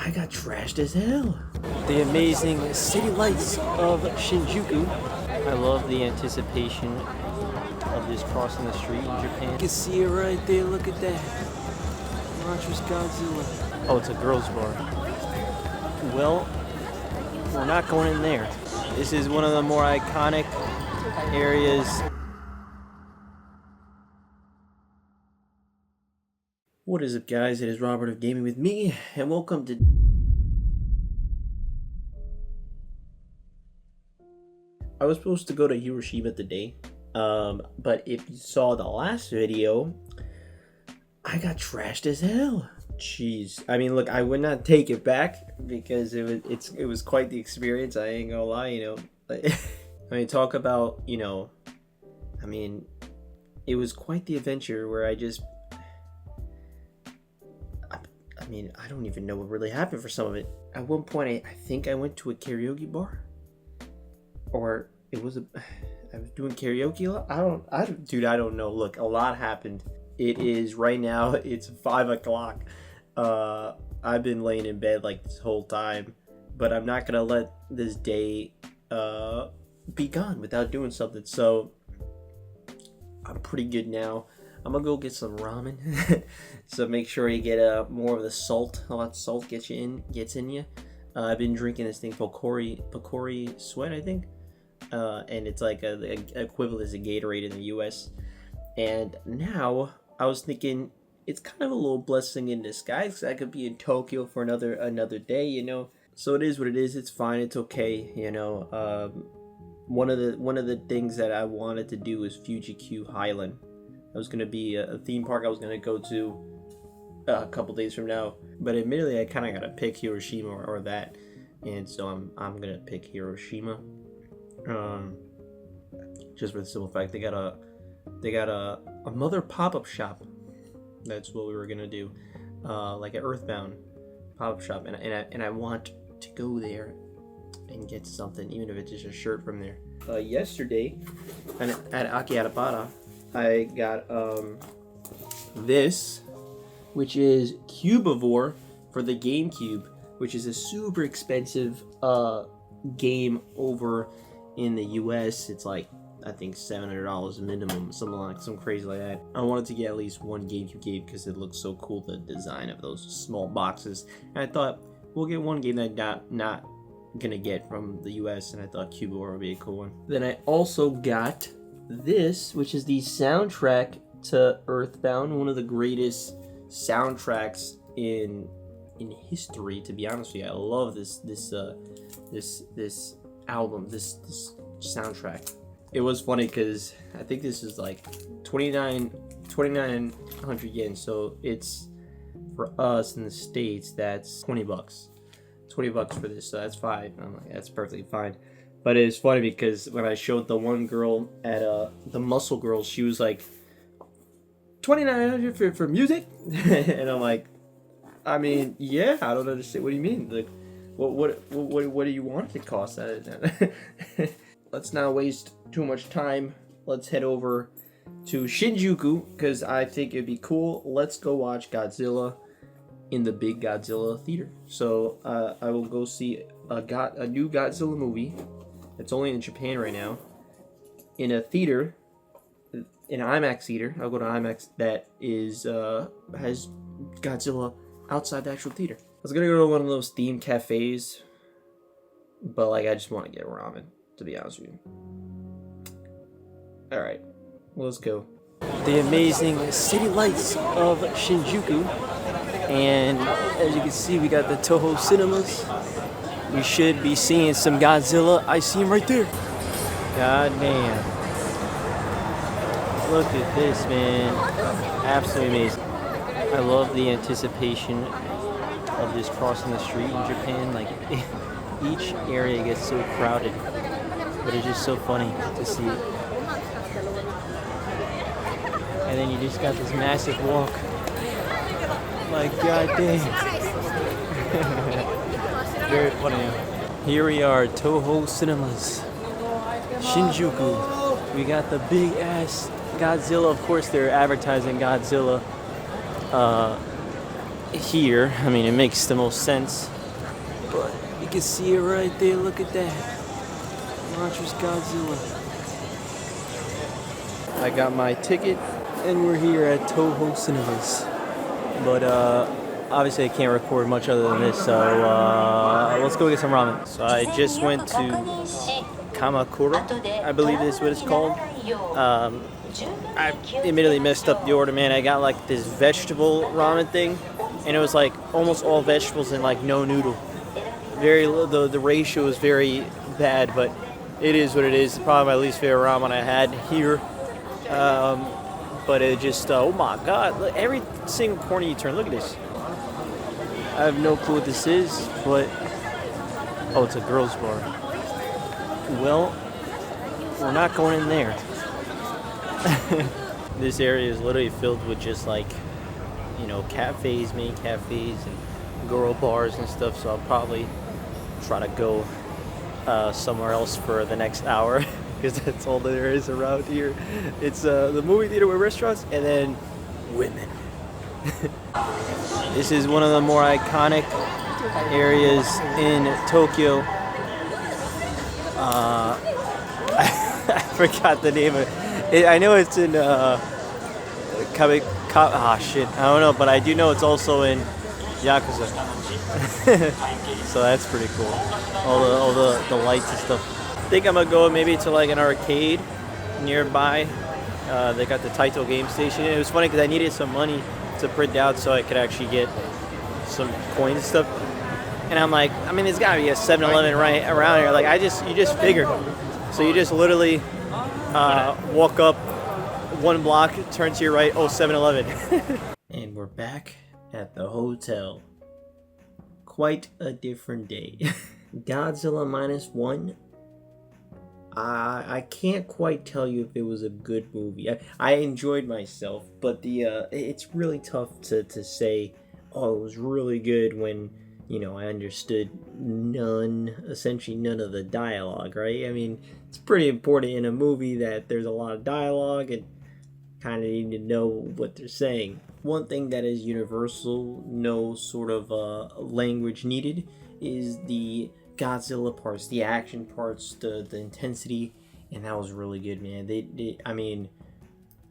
I got trashed as hell. The amazing city lights of Shinjuku. I love the anticipation of this crossing the street in Japan. You can see it right there, look at that. Monstrous Godzilla. Oh, it's a girls' bar. Well, we're not going in there. This is one of the more iconic areas. What is up, guys? It is Robert of Gaming with Me, and welcome to... I was supposed to go to Hiroshima today, but if you saw the last video, I got trashed as hell. Jeez. I mean, look, I would not take it back because it was quite the experience. I ain't gonna lie, you know. I mean, talk about, you know, I mean, it was quite the adventure where I mean, I don't even know what really happened for some of it. At one point, I think I went to a karaoke bar, or I was doing karaoke a lot. Dude, I don't know. Look, a lot happened. It is right now. It's 5 o'clock. I've been laying in bed like this whole time, but I'm not gonna let this day be gone without doing something. So I'm pretty good now. I'm gonna go get some ramen. So make sure you get more of the salt. A lot of salt gets in you. I've been drinking this thing called Pocori Sweat, I think, and it's like a equivalent to Gatorade in the U.S. And now I was thinking it's kind of a little blessing in disguise, because I could be in Tokyo for another day, you know. So it is what it is. It's fine. It's okay, you know. One of the things that I wanted to do is Fuji-Q Highland. I was gonna be a theme park I was gonna go to a couple days from now, but admittedly I kind of gotta pick Hiroshima or that, and so I'm gonna pick Hiroshima. Just for the simple fact they got a mother pop-up shop. That's what we were gonna do, like an Earthbound pop-up shop, and I want to go there and get something, even if it's just a shirt from there. Yesterday at Akihabara, I got this, which is Cubivore for the GameCube, which is a super expensive game over in the US. It's like, I think $700 minimum, some crazy like that. I wanted to get at least one GameCube game because it looks so cool, the design of those small boxes. And I thought we'll get one game that not gonna get from the US, and I thought Cubivore would be a cool one. Then I also got this, which is the soundtrack to Earthbound, one of the greatest soundtracks in history, to be honest with you. I love this album, this soundtrack. It was funny because I think this is like 2,900 yen, so it's, for us in the States, that's 20 bucks. 20 bucks for this, so that's fine. I'm like, that's perfectly fine. But it's funny because when I showed the one girl at the Muscle Girls, she was like, 2,900 for music? And I'm like, I mean, yeah, I don't understand. What do you mean? Like, what do you want it to cost? Let's not waste too much time. Let's head over to Shinjuku because I think it'd be cool. Let's go watch Godzilla in the big Godzilla theater. So I will go see a new Godzilla movie. It's only in Japan right now, in a theater, in an IMAX theater. I'll go to IMAX that has Godzilla outside the actual theater. I was gonna go to one of those themed cafes, but like I just want to get ramen, to be honest with you. All right, let's go. The amazing city lights of Shinjuku, and as you can see, we got the TOHO Cinemas. We should be seeing some Godzilla. I see him right there. God damn. Look at this, man. Absolutely amazing. I love the anticipation of this crossing the street in Japan. Like, each area gets so crowded, but it's just so funny to see it. And then you just got this massive walk. Like, god damn. Very funny. Here we are, TOHO Cinemas, Shinjuku. We got the big ass Godzilla. Of course, they're advertising Godzilla here. I mean, it makes the most sense. But you can see it right there. Look at that. Monstrous Godzilla. I got my ticket, and we're here at TOHO Cinemas. But obviously I can't record much other than this, so let's go get some ramen. So I just went to Kamakura, I believe is what it's called. I admittedly messed up the order, man. I got like this vegetable ramen thing, and it was like almost all vegetables and like no noodle. The ratio is very bad, but it is what it is. It's probably my least favorite ramen I had here. But it just, oh my god, look, every single corner you turn, look at this. I have no clue what this is, but, oh, it's a girls' bar. Well, we're not going in there. This area is literally filled with just like, you know, cafes, main cafes, and girl bars and stuff, so I'll probably try to go somewhere else for the next hour. Because that's all there is around here. It's the movie theater with restaurants and then women. This is one of the more iconic areas in Tokyo. I forgot the name of it. I know it's in shit. I don't know, but I do know it's also in Yakuza. So that's pretty cool. All the lights and stuff. I think I'm gonna go maybe to like an arcade nearby. They got the Taito game station. It was funny because I needed some money to print out so I could actually get some coins and stuff. And I'm like, I mean, there's gotta be a 7-Eleven right around here. Like, you just figure. So you just literally walk up one block, turn to your right, oh, 7-Eleven. And we're back at the hotel. Quite a different day. Godzilla Minus One. I can't quite tell you if it was a good movie. I enjoyed myself, but it's really tough to say, oh, it was really good when, you know, I understood essentially none of the dialogue, right? I mean, it's pretty important in a movie that there's a lot of dialogue and kind of need to know what they're saying. One thing that is universal, no sort of language needed, is the Godzilla parts, the action parts, the intensity, and that was really good, man. I mean,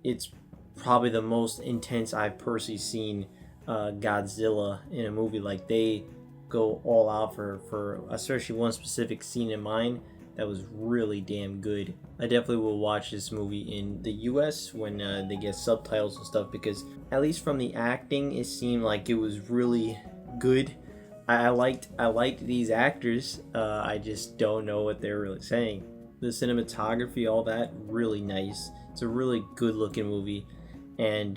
it's probably the most intense I've personally seen Godzilla in a movie. Like, they go all out for especially one specific scene in mind that was really damn good. I definitely will watch this movie in the US when they get subtitles and stuff, because at least from the acting, it seemed like it was really good. I liked these actors. I just don't know what they're really saying. The cinematography, all that, really nice. It's a really good looking movie, and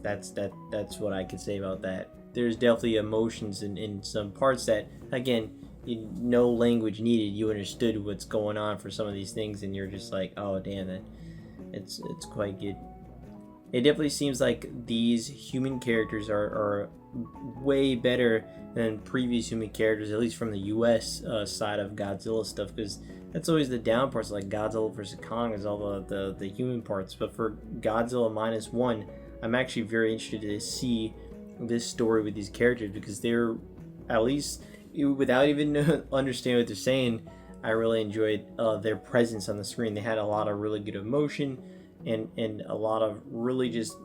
that's what I could say about that. There's definitely emotions in some parts that, again, no language needed. You understood what's going on for some of these things, and you're just like, oh damn it, it's quite good. It definitely seems like these human characters are way better than previous human characters, at least from the US side of Godzilla stuff, because that's always the down parts. Like Godzilla vs. Kong is all the human parts, but for Godzilla Minus One, I'm actually very interested to see this story with these characters, because they're, at least without even understanding what they're saying, I really enjoyed their presence on the screen. They had a lot of really good emotion and a lot of really just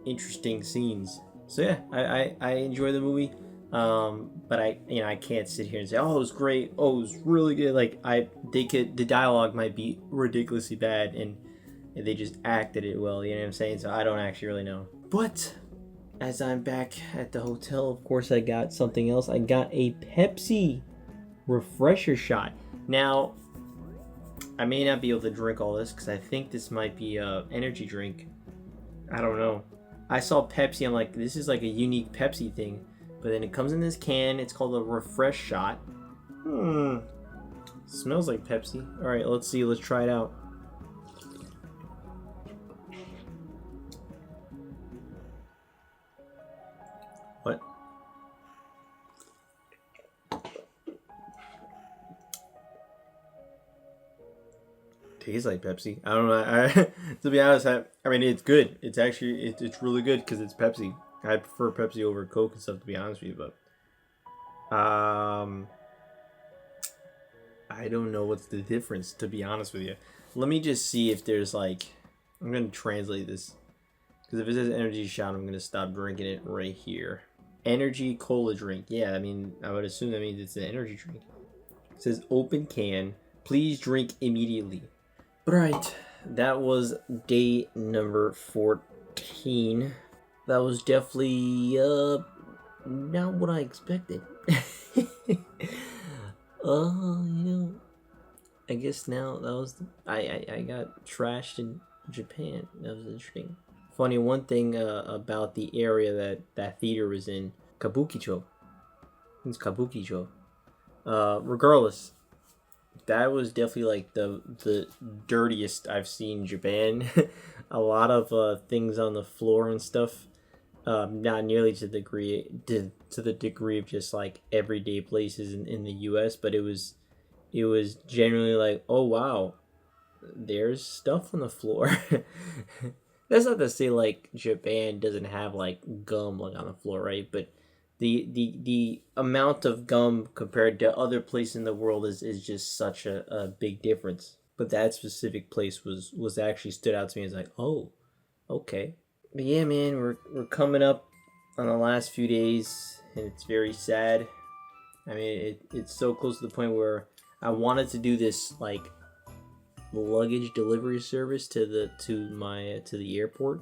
interesting scenes. So yeah, I enjoy the movie, but I can't sit here and say, oh, it was great, oh, it was really good. Like, the dialogue might be ridiculously bad, and they just acted it well, you know what I'm saying? So I don't actually really know. But as I'm back at the hotel, of course I got something else. I got a Pepsi refresher shot. Now, I may not be able to drink all this because I think this might be a energy drink. I don't know. I saw Pepsi, I'm like, this is like a unique Pepsi thing. But then it comes in this can, it's called a refresh shot. Smells like Pepsi. Alright, let's see, let's try it out. What? Tastes like Pepsi. I don't know. To be honest, I mean, it's good. It's actually, it's really good because it's Pepsi. I prefer Pepsi over Coke and stuff, to be honest with you, but I don't know what's the difference, to be honest with you. Let me just see if there's like, I'm gonna translate this, because if it says energy shot, I'm gonna stop drinking it right here. Energy cola drink. Yeah, I mean, I would assume that means it's an energy drink. It says open can. Please drink immediately. But alright, that was day number 14. That was definitely not what I expected. I guess now that was I got trashed in Japan. That was interesting. Funny, one thing about the area that theater was in, Kabukicho. It's Kabukicho. Regardless, that was definitely like the dirtiest I've seen Japan. A lot of things on the floor and stuff. Not nearly to the degree of just like everyday places in the U.S., but it was generally like, oh wow, there's stuff on the floor. That's not to say like Japan doesn't have like gum like on the floor, right? But the amount of gum compared to other places in the world is just such a big difference. But that specific place was actually stood out to me as like, oh, okay. But yeah, man, we're coming up on the last few days, and it's very sad. I mean, it's so close to the point where I wanted to do this like luggage delivery service to the airport,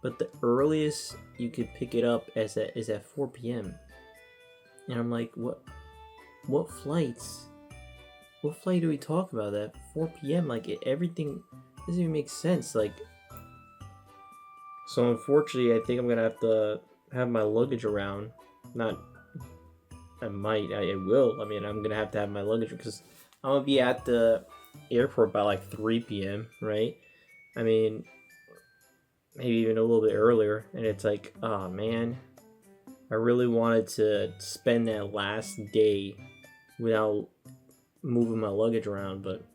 but the earliest you could pick it up is at 4 p.m. And I'm like, what flights? What flight do we talk about at 4 p.m.? Like everything doesn't even make sense. Like, so unfortunately, I think I'm gonna have to have my luggage around. I will. I mean, I'm gonna have to have my luggage because I'm gonna be at the airport by like 3 p.m. right? I mean, maybe even a little bit earlier, and it's like, oh man, I really wanted to spend that last day without moving my luggage around, but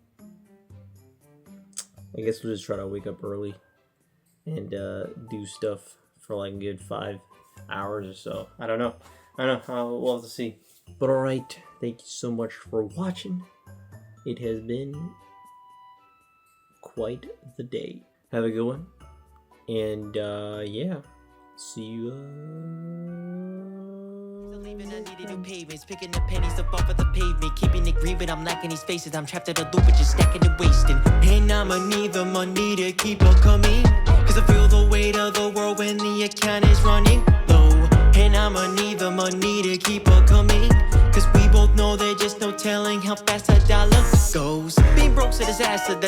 I guess we'll just try to wake up early and do stuff for like a good 5 hours or so. I don't know. We'll have to see. But alright, thank you so much for watching. It has been quite the day. Have a good one. And yeah, see you. I needed new pavements, picking the pennies up off of the pavement, keeping it green, but I'm lacking these faces. I'm trapped at a loop, just stacking and wasting. And I'ma need the money to keep on coming, cause I feel the weight of the world when the account is running low. And I'ma need the money to keep on coming, cause we both know there's just no telling how fast a dollar goes. Being broke's a disaster.